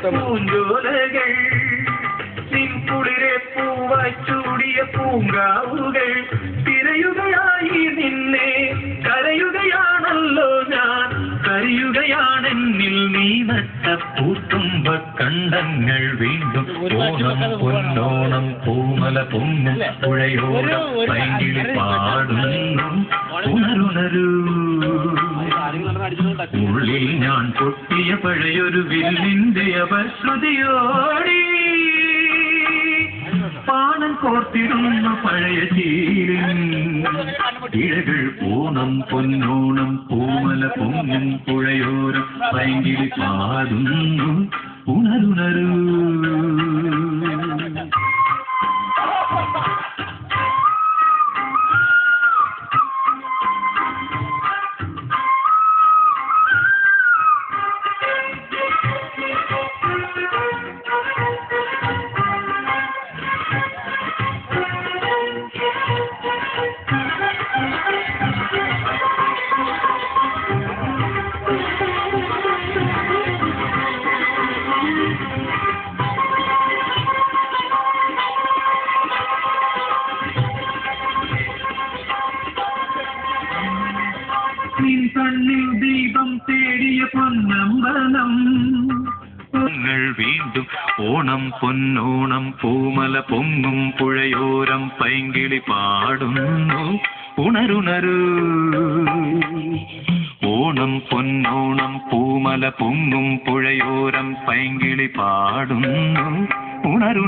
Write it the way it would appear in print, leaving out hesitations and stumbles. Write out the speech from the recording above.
പൂഞ്ചോലകൾ നിൻ കുളിരെ പൂവായി ചൂടിയ പൂങ്കാവുകൾ തിരയുകയായി നിന്നെ കരയുകയാണല്ലോ ഞാൻ കരയുകയാണെന്നിൽ നീ നട്ട പൂത്തുമ്പ കണ്ടങ്ങൾ വീണ്ടും ഓണം പൊന്നോണം പൂമല പൊങ്ങും പുഴയോരം പൈങ്കിളി പാടുന്നു ഉണരുണരൂ ഉള്ളിൽ ഞാൻ പൊട്ടിയ പഴയൊരു വില്ലിന്റെ അപശ്രുതിയോടി പാണം കോർത്തിടുന്ന പഴയ ചീരിൻ ഇഴകൾ ഓണം പൊന്നോണം പൂമല പൊങ്ങും പുഴയോരം പൈങ്കിളി പാടുന്നു ഉണരുണരൂ നിൻ കണ്ണിൽ ദീപം തേടിയ പൊന്നമ്പലം വീണ്ടും ഓണം പൊന്നോണം പൂമല പൊങ്ങും പുഴയോരം പൈങ്കിളി പാടുന്നു ഉണരുണരൂ ഓണം പൊന്നോണം പൂമല പൊങ്ങും പുഴയോരം പൈങ്കിളി പാടുന്നു ഉണരു